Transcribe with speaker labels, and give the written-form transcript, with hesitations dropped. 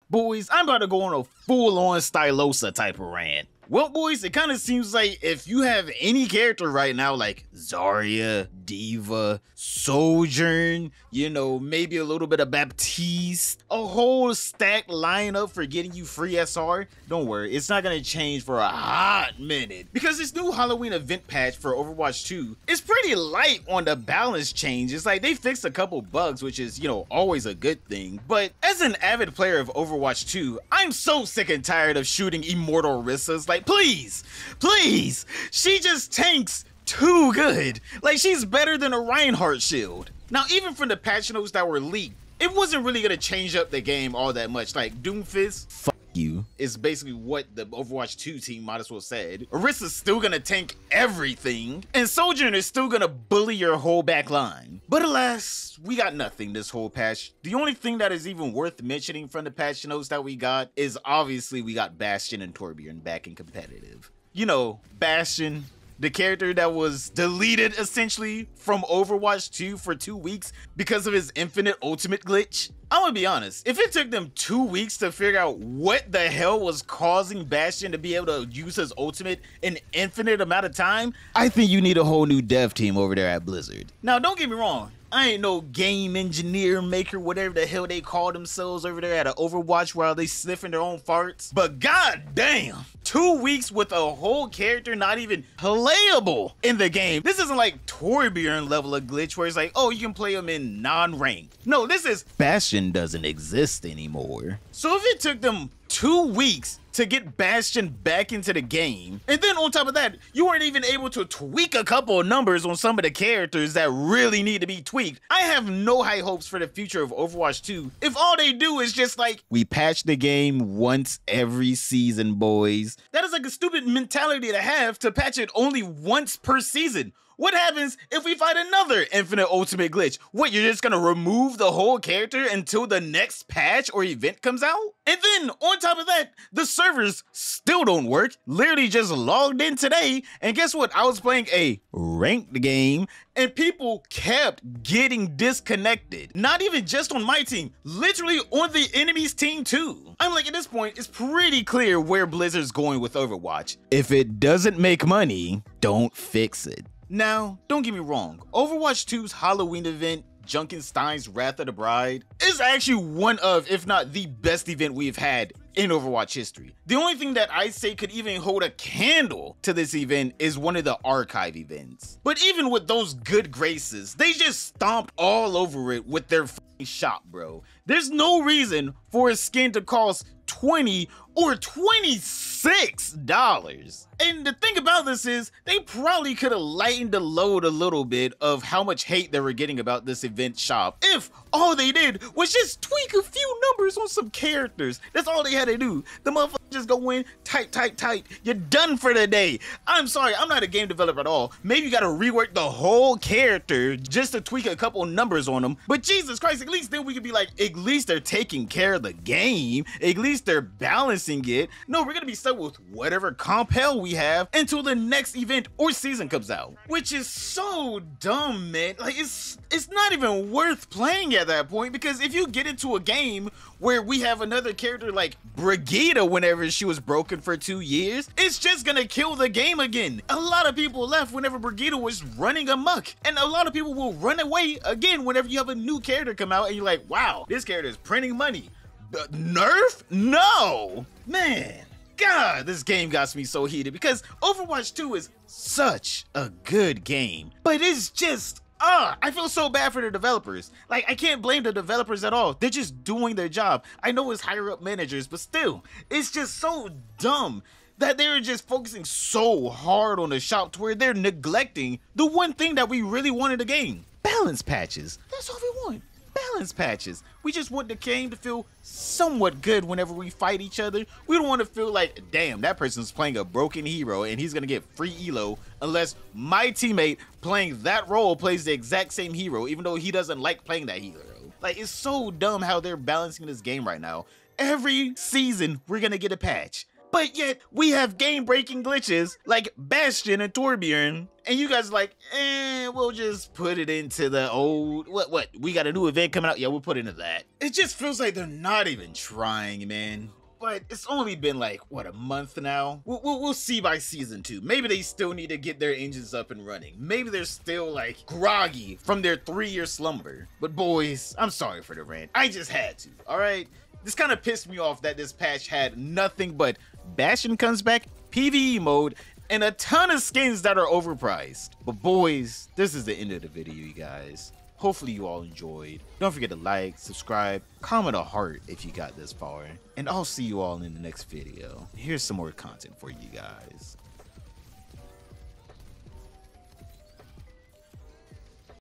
Speaker 1: Boys, I'm about to go on a full-on Stylosa type of rant. Well, boys, it kind of seems like if you have any character right now, like Zarya, Diva, Sojourn, you know, maybe a little bit of Baptiste, a whole stacked lineup for getting you free SR, don't worry, it's not gonna change for a hot minute. Because this new Halloween event patch for Overwatch 2 is pretty light on the balance change. It's like they fixed a couple bugs, which is, you know, always a good thing. But as an avid player of Overwatch 2, I'm so sick and tired of shooting Immortal Rissas. Like, please, she just tanks too good. Like, she's better than a Reinhardt shield. Now, even from the patch notes that were leaked, it wasn't really gonna change up the game all that much. Like, Doomfist, fuck you, is basically what the Overwatch 2 team might as well said. Orissa's still gonna tank everything, and Sojourn is still gonna bully your whole back line. But alas, we got nothing this whole patch. The only thing that is even worth mentioning from the patch notes that we got is obviously we got Bastion and Torbjorn back in competitive. You know, Bastion, the character that was deleted essentially from Overwatch 2 for 2 weeks because of his infinite ultimate glitch. I'm gonna be honest, if it took them 2 weeks to figure out what the hell was causing Bastion to be able to use his ultimate an infinite amount of time, I think you need a whole new dev team over there at Blizzard. Now, don't get me wrong, I ain't no game engineer, maker, whatever the hell they call themselves over there at Overwatch while they sniffing their own farts. But goddamn, 2 weeks with a whole character not even playable in the game. This isn't like Torbjorn level of glitch where it's like, oh, you can play him in non-ranked. No, this is Bastion doesn't exist anymore. So if it took them 2 weeks to get Bastion back into the game, and then on top of that, you weren't even able to tweak a couple of numbers on some of the characters that really need to be tweaked, I have no high hopes for the future of Overwatch 2 if all they do is just like, we patch the game once every season, boys. That is like a stupid mentality to have, to patch it only once per season. What happens if we find another infinite ultimate glitch? What, you're just gonna remove the whole character until the next patch or event comes out? And then, on top of that, the servers still don't work. Literally just logged in today, and guess what? I was playing a ranked game, and people kept getting disconnected. Not even just on my team, literally on the enemy's team too. I'm like, at this point, it's pretty clear where Blizzard's going with Overwatch. If it doesn't make money, don't fix it. Now, don't get me wrong, Overwatch 2's Halloween event, Junkenstein's Wrath of the Bride, is actually one of, if not the best event we've had in Overwatch history. The only thing that I say could even hold a candle to this event is one of the archive events. But even with those good graces, they just stomped all over it with their shop, bro. There's no reason for a skin to cost $20 or $26. And the thing about this is, they probably could have lightened the load a little bit of how much hate they were getting about this event shop if all they did was just tweak a few numbers on some characters. That's all they had to do. The motherfucker just go in, type, you're done for the day. I'm sorry, I'm not a game developer at all. Maybe you gotta rework the whole character just to tweak a couple numbers on them. But Jesus Christ, at least then we could be like, at least they're taking care of the game. At least they're balancing it. No, we're gonna be stuck with whatever comp hell we have until the next event or season comes out. Which is so dumb, man. Like, it's not even worth playing at that point, because if you get into a game where we have another character like Brigitte whenever she was broken for 2 years, it's just gonna kill the game again. A lot of people left whenever Brigitte was running amok, and a lot of people will run away again whenever you have a new character come out and you're like, wow, this character is printing money. Nerf? No! Man, God, this game got me so heated because Overwatch 2 is such a good game, but it's just, I feel so bad for the developers. Like, I can't blame the developers at all. They're just doing their job. I know it's higher up managers, but still, it's just so dumb that they're just focusing so hard on the shop to where they're neglecting the one thing that we really want in the game. Balance patches. That's all we want. Balance patches. We just want the game to feel somewhat good whenever we fight each other. We don't want to feel like, damn, that person's playing a broken hero and he's gonna get free elo unless my teammate playing that role plays the exact same hero, even though he doesn't like playing that hero. Like, it's so dumb how they're balancing this game right now. Every season, we're gonna get a patch. But yet, we have game-breaking glitches like Bastion and Torbjorn, and you guys are like, man, we'll just put it into the old, what, we got a new event coming out? Yeah, we'll put it into that. It just feels like they're not even trying, man. But it's only been like, what, a month now? We'll see by season 2. Maybe they still need to get their engines up and running. Maybe they're still like groggy from their 3-year slumber. But boys, I'm sorry for the rant. I just had to, all right? This kind of pissed me off that this patch had nothing but Bastion comes back, PvE mode, and a ton of skins that are overpriced. But boys, this is the end of the video, you guys. Hopefully you all enjoyed. Don't forget to like, subscribe, comment a heart if you got this far. And I'll see you all in the next video. Here's some more content for you guys.